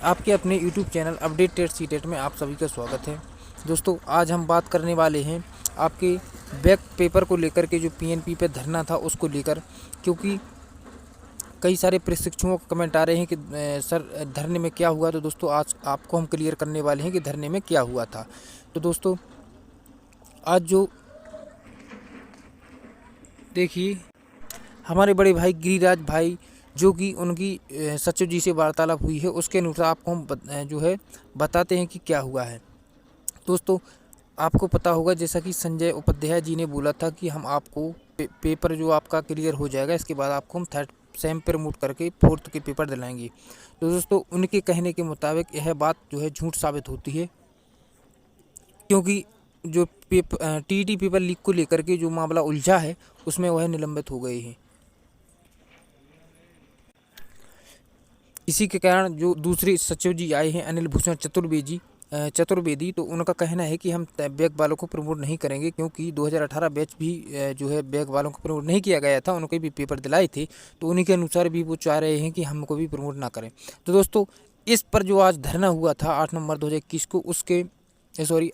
आपके अपने YouTube channel updated CTET में आप सभी का स्वागत है। दोस्तों, आज हम बात करने वाले हैं आपके बैक पेपर को लेकर के, जो पीएनपी पे धरना था उसको लेकर। क्योंकि कई सारे प्रशिक्षुओं के कमेंट आ रहे हैं कि सर धरने में क्या हुआ। तो दोस्तों, आज आपको हम क्लियर करने वाले हैं कि धरने में क्या हुआ था। तो दोस्तों, आज जो देखिए हमारे बड़े भाई गिरिराज भाई, जो कि उनकी सचिव जी से वार्तालाप हुई है, उसके अनुसार आपको हम जो है बताते हैं कि क्या हुआ है। दोस्तों, आपको पता होगा, जैसा कि संजय उपाध्याय जी ने बोला था कि हम आपको पेपर जो आपका क्लियर हो जाएगा, इसके बाद आपको हम थर्ड सेम पे प्रमोट करके फोर्थ के पेपर दिलाएंगे। तो दोस्तों, उनके कहने के मुताबिक यह बात जो है झूठ साबित होती है। क्योंकि जो टीईटी पेपर लीक को लेकर के जो मामला उलझा है, उसमें वह निलंबित हो गए हैं। इसी के कारण जो दूसरे सचिव जी आए हैं, अनिल भूषण चतुर्वेदी, तो उनका कहना है कि हम बैग वालों को प्रमोट नहीं करेंगे, क्योंकि 2018 बैच भी जो है बैग वालों को प्रमोट नहीं किया गया था। उनके भी पेपर दिलाए थे, तो उन्हीं के अनुसार भी वो चाह रहे हैं कि हमको भी प्रमोट ना करें। तो दोस्तों, इस पर जो आज धरना हुआ था 8 नवंबर 2021 को,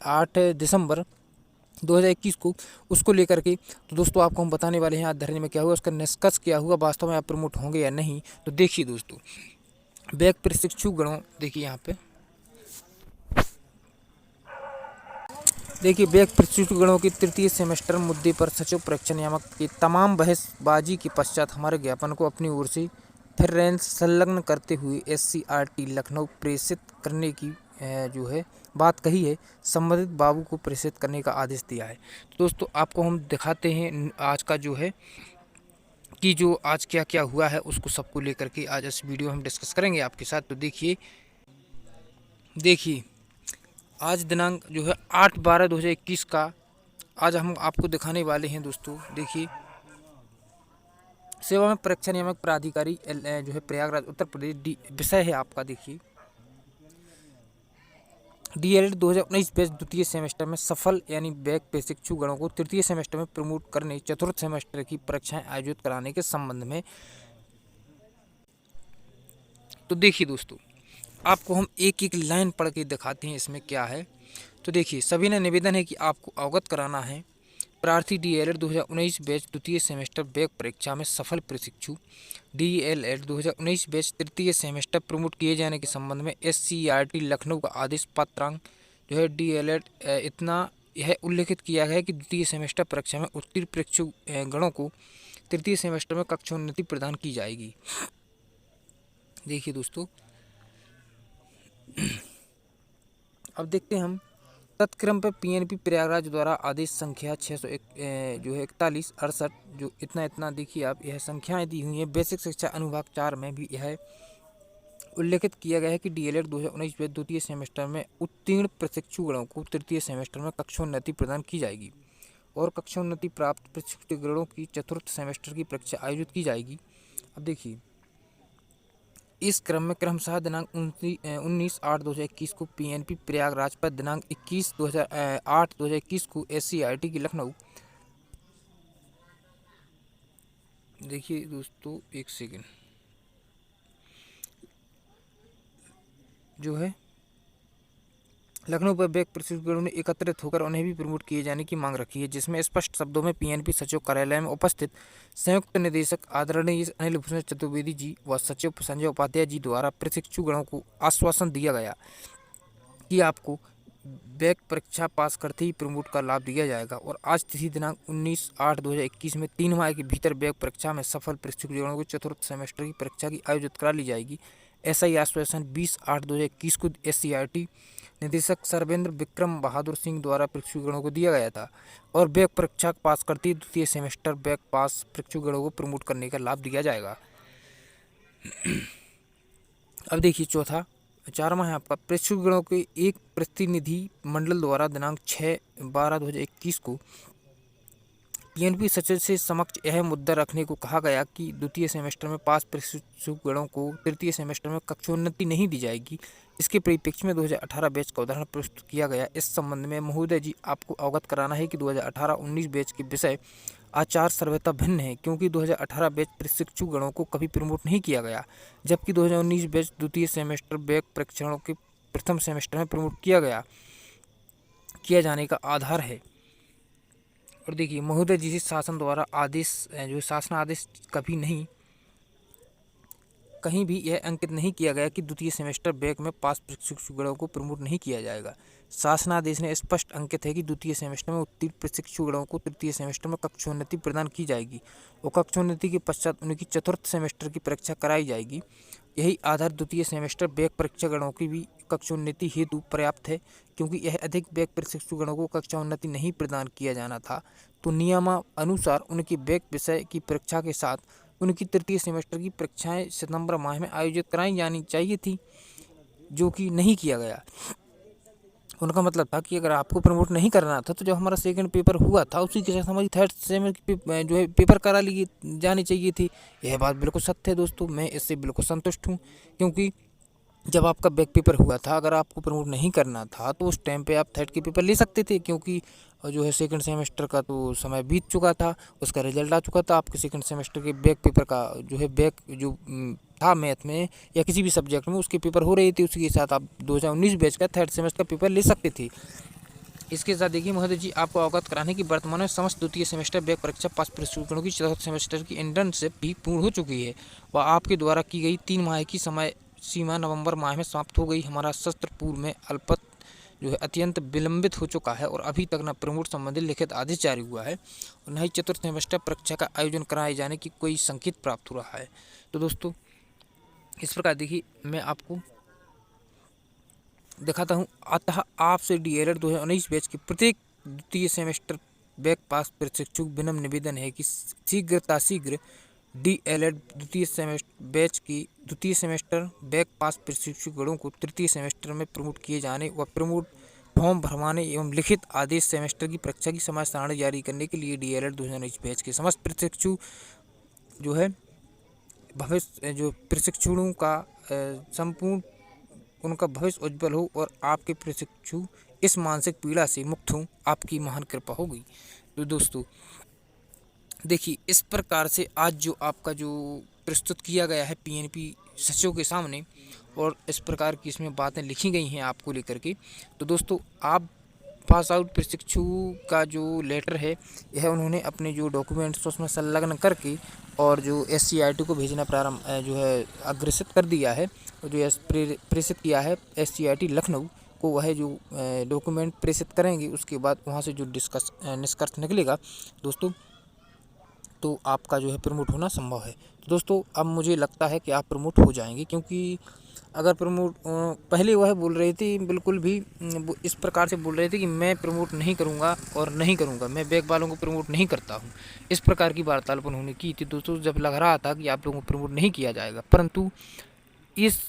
8 दिसंबर 2021 को, उसको लेकर के, तो दोस्तों आपको हम बताने वाले हैं आज धरने में क्या हुआ, उसका निष्कर्ष क्या हुआ, वास्तव में आप प्रमोट होंगे या नहीं। तो देखिए दोस्तों, बैक प्रशिक्षु गणों, देखिए यहाँ पे देखिए, बैक प्रशिक्षु गणों के तृतीय सेमेस्टर मुद्दे पर सचिव परीक्षा नियामक की तमाम बहसबाजी के पश्चात हमारे ज्ञापन को अपनी ओर से फिर रेंज संलग्न करते हुए SCRT लखनऊ प्रेषित करने की जो है बात कही है, संबंधित बाबू को प्रेषित करने का आदेश दिया है। तो दोस्तों, आपको हम दिखाते हैं आज का जो है कि जो आज क्या क्या हुआ है, उसको सबको लेकर के आज इस वीडियो हम डिस्कस करेंगे आपके साथ। तो देखिए आज दिनांक जो है 8/12/2021 का आज हम आपको दिखाने वाले हैं। दोस्तों देखिए, सेवा में परीक्षा नियामक प्राधिकारी जो है प्रयागराज उत्तर प्रदेश, विषय है आपका, देखिए DLED 2019 बैच द्वितीय सेमेस्टर में सफल यानी बैक प्रशिक्षु गणों को तृतीय सेमेस्टर में प्रमोट करने चतुर्थ सेमेस्टर की परीक्षाएं आयोजित कराने के संबंध में। तो देखिए दोस्तों, आपको हम एक एक लाइन पढ़ के दिखाते हैं इसमें क्या है। तो देखिए, सभी ने निवेदन है कि आपको अवगत कराना है, प्रार्थी DLED 2019 बैच द्वितीय सेमेस्टर बैक परीक्षा में सफल प्रशिक्षु DLED 2019 बैच तृतीय सेमेस्टर प्रमोट किए जाने के संबंध में SCRT लखनऊ का आदेश पत्रांक जो है DLED इतना यह उल्लेखित किया गया है कि द्वितीय सेमेस्टर परीक्षा में उत्तीर्ण प्रशिक्षु गणों को तृतीय सेमेस्टर में कक्षोन्नति प्रदान की जाएगी। देखिए दोस्तों, अब देखते हैं हम तत्क्रम पर PNP प्रयागराज द्वारा आदेश संख्या 601 जो है 4168 जो इतना देखिए आप, यह संख्याएं दी हुई हैं। बेसिक शिक्षा अनुभाग 4 में भी यह उल्लेखित किया गया है कि DLED 2019 में द्वितीय सेमेस्टर में उत्तीर्ण प्रशिक्षु गणों को तृतीय सेमेस्टर में कक्षोन्नति प्रदान की जाएगी और कक्षोन्नति प्राप्त प्रशिक्षु गणों की चतुर्थ सेमेस्टर की परीक्षा आयोजित की जाएगी। अब देखिए, इस क्रम में क्रमशः दिनांक 19/8/2021 को PNP प्रयागराज पर, दिनांक 21/8/2021 को SCRT की लखनऊ। देखिए दोस्तों, एक सेकेंड, जो है लखनऊ पर बैक प्रशिक्षुओं ने एकत्रित होकर उन्हें भी प्रमोट किए जाने की मांग रखी है, जिसमें स्पष्ट शब्दों में PNP सचिव कार्यालय में उपस्थित संयुक्त निदेशक आदरणीय अनिल भूषण चतुर्वेदी जी व सचिव संजय उपाध्याय जी द्वारा प्रशिक्षु गणों को आश्वासन दिया गया कि आपको बैक परीक्षा पास करते ही प्रमोट का लाभ दिया जाएगा। और आज तिथि दिनांक 19/8/2021 में 3 माह के भीतर बैक परीक्षा में सफल प्रशिक्षु गणों को चतुर्थ सेमेस्टर की परीक्षा की आयोजित करा ली जाएगी। ऐसा ही आश्वासन 20/8/2021 को SCRT निदेशक सर्वेंद्र विक्रम बहादुर सिंह द्वारा प्रशिक्षुगणों को दिया गया था। और बैक परीक्षा पास करते ही द्वितीय सेमेस्टर बैक पास प्रशिक्षुगणों को प्रमोट करने का लाभ दिया जाएगा। अब देखिए चारमा है आपका, प्रशिक्षुगणों के एक प्रतिनिधि मंडल द्वारा दिनांक 6/12/2021 को PNP सचिव से समक्ष यह मुद्दा रखने को कहा गया कि द्वितीय सेमेस्टर में पास प्रशिक्षु गणों को तृतीय सेमेस्टर में कक्षोन्नति नहीं दी जाएगी। इसके परिप्रेक्ष्य में 2018 बैच का उदाहरण प्रस्तुत किया गया। इस संबंध में महोदय जी आपको अवगत कराना है कि 2018-19 बैच के विषय आचार सर्वथा भिन्न है, क्योंकि 2018 बैच प्रशिक्षु गणों को कभी प्रमोट नहीं किया गया, जबकि 2019 बैच द्वितीय सेमेस्टर बैक परीक्षणों के प्रथम सेमेस्टर में प्रमोट किया जाने का आधार है। और देखिए महोदय जी से शासन द्वारा आदेश जो शासन आदेश कहीं भी यह अंकित नहीं किया गया कि द्वितीय सेमेस्टर बैक में पास प्रशिक्षु गणों को प्रमोट नहीं किया जाएगा। शासनादेश में स्पष्ट अंकित है कि द्वितीय सेमेस्टर में उत्तीर्ण प्रशिक्षु गणों को तृतीय सेमेस्टर में कक्षोन्नति प्रदान की जाएगी और कक्षोन्नति के पश्चात उनकी चतुर्थ सेमेस्टर की परीक्षा कराई जाएगी। यही आधार द्वितीय सेमेस्टर बैक परीक्षा गणों की भी कक्षोन्नति हेतु पर्याप्त है, क्योंकि यह अधिक बैक प्रशिक्षु गणों को कक्षोन्नति नहीं प्रदान किया जाना था, तो नियमानुसार उनकी बैक विषय की परीक्षा के साथ उनकी तृतीय सेमेस्टर की परीक्षाएं सितंबर माह में आयोजित कराई जानी चाहिए थी, जो कि नहीं किया गया। उनका मतलब था कि अगर आपको प्रमोट नहीं करना था तो जब हमारा सेकंड पेपर हुआ था उसी के साथ हमारी थर्ड सेमेस्टर की जो है पेपर करा ली जानी चाहिए थी। यह बात बिल्कुल सत्य है दोस्तों, मैं इससे बिल्कुल संतुष्ट हूँ, क्योंकि जब आपका बैक पेपर हुआ था, अगर आपको प्रमोट नहीं करना था तो उस टाइम पे आप थर्ड के पेपर ले सकते थे, क्योंकि जो है सेकंड सेमेस्टर का तो समय बीत चुका था, उसका रिजल्ट आ चुका था। आपके सेकंड सेमेस्टर के बैक पेपर का जो है बैक जो था मैथ में या किसी भी सब्जेक्ट में उसके पेपर हो रहे थे, उसी के साथ आप 2019 बैच का थर्ड सेमेस्टर का पेपर ले सकते थे। इसके साथ देखिए महोदय जी आपको अवगत कराने की वर्तमान में समस्त द्वितीय सेमेस्टर बैक परीक्षा पास प्रशिक्षुओं की चौथे सेमेस्टर की इंटर्नशिप भी पूर्ण हो चुकी है। वह आपके द्वारा की गई 3 माह की समय सीमा नवंबर माह में समाप्त हो गई। हमारा शस्त्र पूर्व में अल्पत जो है अत्यंत विलंबित हो चुका है और अभी तक न प्रमोट संबंधी लिखित आदेश जारी हुआ है और न ही चतुर्थ सेमेस्टर परीक्षा का आयोजन कराए जाने की कोई संकेत प्राप्त हो रहा है। तो दोस्तों इस प्रकार देखिए मैं आपको दिखाता हूँ। अतः आपसे DLED 2019 बैच के प्रत्येक द्वितीय सेमेस्टर बैक पास प्रशिक्षु विनम्र निवेदन है कि शीघ्र DLED द्वितीय सेमेस्टर बैच की द्वितीय सेमेस्टर बैक पास प्रशिक्षु गणों को तृतीय सेमेस्टर में प्रमोट किए जाने व प्रमोट फॉर्म भरवाने एवं लिखित आदेश सेमेस्टर की परीक्षा की समय सारणी जारी करने के लिए DLED 2019 बैच के समस्त प्रशिक्षु जो है भविष्य जो प्रशिक्षुओं का संपूर्ण उनका भविष्य उज्जवल हो और आपके प्रशिक्षु इस मानसिक पीड़ा से मुक्त हों, आपकी महान कृपा होगी। तो दोस्तों देखिए इस प्रकार से आज जो आपका जो प्रस्तुत किया गया है PNP सचिव के सामने और इस प्रकार की इसमें बातें लिखी गई हैं आपको लेकर के। तो दोस्तों आप पास आउट प्रशिक्षु का जो लेटर है यह उन्होंने अपने जो डॉक्यूमेंट्स उसमें संलग्न करके और जो SCERT को भेजना प्रारंभ जो है अग्रेसित कर दिया है और जो प्रेषित किया है SCERT लखनऊ को, वह जो डॉक्यूमेंट प्रेषित करेंगे उसके बाद वहाँ से जो निष्कर्ष निकलेगा दोस्तों तो आपका जो है प्रमोट होना संभव है। तो दोस्तों अब मुझे लगता है कि आप प्रमोट हो जाएंगे, क्योंकि अगर प्रमोट पहले वह बोल रहे थे बिल्कुल भी इस प्रकार से बोल रहे थे कि मैं प्रमोट नहीं करूंगा और नहीं करूंगा, मैं बैक वालों को प्रमोट नहीं करता हूं, इस प्रकार की वार्तालाप उन्होंने की थी दोस्तों, जब लग रहा था कि आप लोगों को प्रमोट नहीं किया जाएगा। परंतु इस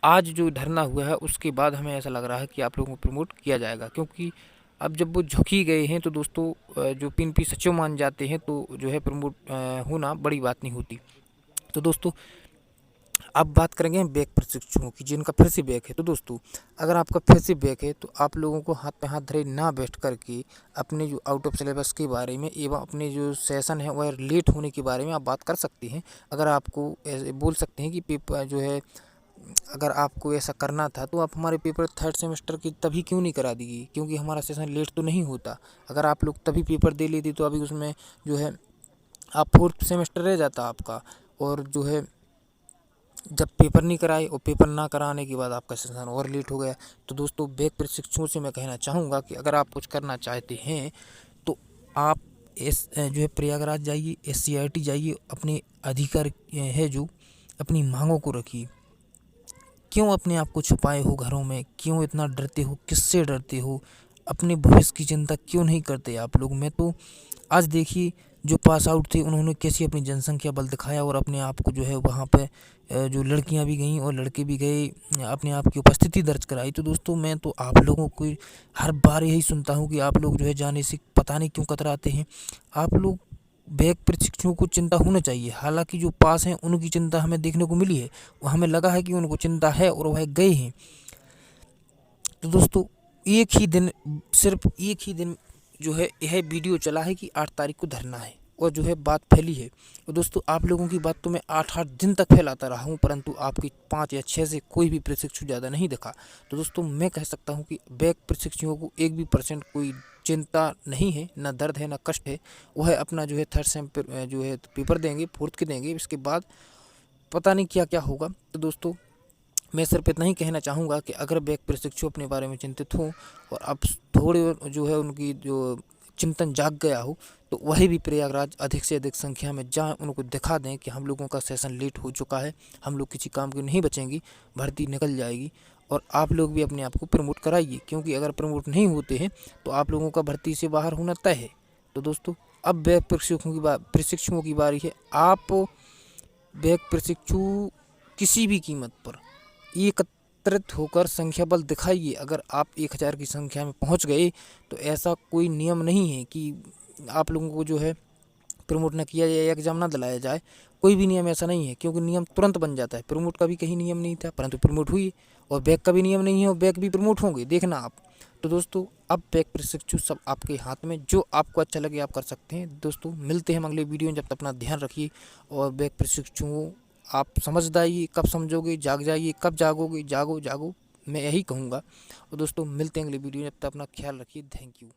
आज जो धरना हुआ है उसके बाद हमें ऐसा लग रहा है कि आप लोगों को प्रमोट किया जाएगा, क्योंकि अब जब वो झुकी गए हैं तो दोस्तों जो PNP सचिव मान जाते हैं तो जो है प्रमोट होना बड़ी बात नहीं होती। तो दोस्तों अब बात करेंगे बैक प्रशिक्षुओं की जिनका फिर से बैक है। तो दोस्तों अगर आपका फिर से बैक है तो आप लोगों को हाथ पे हाथ धरे ना बैठ करके अपने जो आउट ऑफ सिलेबस के बारे में एवं अपने जो सेशन है वह लेट होने के बारे में आप बात कर सकते हैं। अगर आपको बोल सकते हैं कि पेपर जो है अगर आपको ऐसा करना था तो आप हमारे पेपर थर्ड सेमेस्टर की तभी क्यों नहीं करा दीजिए, क्योंकि हमारा सेशन लेट तो नहीं होता। अगर आप लोग तभी पेपर दे लेते तो अभी उसमें जो है आप फोर्थ सेमेस्टर रह जाता आपका, और जो है जब पेपर नहीं कराए और पेपर ना कराने के बाद आपका सेशन और लेट हो गया। तो दोस्तों बैक प्रशिक्षुओं से मैं कहना चाहूँगा कि अगर आप कुछ करना चाहते हैं तो आप जो है प्रयागराज जाइए, SCERT जाइए, अपने अधिकार है जो अपनी मांगों को रखिए। क्यों अपने आप को छुपाए हो घरों में, क्यों इतना डरते हो, किससे डरते हो, अपने भविष्य की चिंता क्यों नहीं करते आप लोग। मैं तो आज देखिए जो पास आउट थे उन्होंने कैसी अपनी जनसंख्या बल दिखाया और अपने आप को जो है वहाँ पे जो लड़कियां भी गईं और लड़के भी गए, अपने आप की उपस्थिति दर्ज कराई। तो दोस्तों मैं तो आप लोगों को हर बार यही सुनता हूँ कि आप लोग जो है जाने से पता नहीं क्यों कतराते हैं। आप लोग बैक प्रशिक्षुओं को चिंता होना चाहिए। हालांकि जो पास हैं उनकी चिंता हमें देखने को मिली है, वो हमें लगा है कि उनको चिंता है और वह गए हैं। तो दोस्तों सिर्फ एक ही दिन जो है यह वीडियो चला है कि 8 तारीख को धरना है, और जो है बात फैली है। और दोस्तों आप लोगों की बात तो मैं 8-8 दिन तक फैलाता रहा हूँ, परंतु आपकी 5 या 6 से कोई भी प्रशिक्षु ज़्यादा नहीं दिखा। तो दोस्तों मैं कह सकता हूँ कि बैक प्रशिक्षुओं को 1% कोई चिंता नहीं है, ना दर्द है, ना कष्ट है। वह अपना जो है थर्ड सेम जो है पेपर देंगे, फोर्थ के देंगे, इसके बाद पता नहीं क्या क्या होगा। तो दोस्तों मैं सिर्फ इतना ही कहना चाहूँगा कि अगर बैक प्रशिक्षु अपने बारे में चिंतित हों और अब थोड़े जो है उनकी जो चिंतन जाग गया हो, तो वही भी प्रयागराज अधिक से अधिक संख्या में जहाँ उनको दिखा दें कि हम लोगों का सेशन लेट हो चुका है, हम लोग किसी काम के नहीं बचेंगे, भर्ती निकल जाएगी। और आप लोग भी अपने आप को प्रमोट कराइए, क्योंकि अगर प्रमोट नहीं होते हैं तो आप लोगों का भर्ती से बाहर होना तय है। तो दोस्तों अब बैक प्रशिक्षुओं की बारी है। आप बैक प्रशिक्षु किसी भी कीमत पर एकत्रित होकर संख्या बल दिखाइए। अगर आप 1000 की संख्या में पहुंच गए तो ऐसा कोई नियम नहीं है कि आप लोगों को जो है प्रमोट न किया जाए या एग्जाम न दिलाया जाए। कोई भी नियम ऐसा नहीं है, क्योंकि नियम तुरंत बन जाता है। प्रमोट का भी कहीं नियम नहीं था, परंतु प्रमोट हुई, और बैक का भी नियम नहीं है और बैक भी प्रमोट होंगे, देखना आप। तो दोस्तों अब बैक प्रशिक्षु सब आपके हाथ में, जो आपको अच्छा लगे आप कर सकते हैं। दोस्तों मिलते हैं हम अगले वीडियो में, जब तक अपना ध्यान रखिए। और बैक प्रशिक्षुओं आप समझदारी कब समझोगे, जाग जाइए, कब जागोगे, जागो जागो, मैं यही कहूँगा। और दोस्तों मिलते हैं अगले वीडियो में, जब तक अपना ख्याल रखिए। Thank you.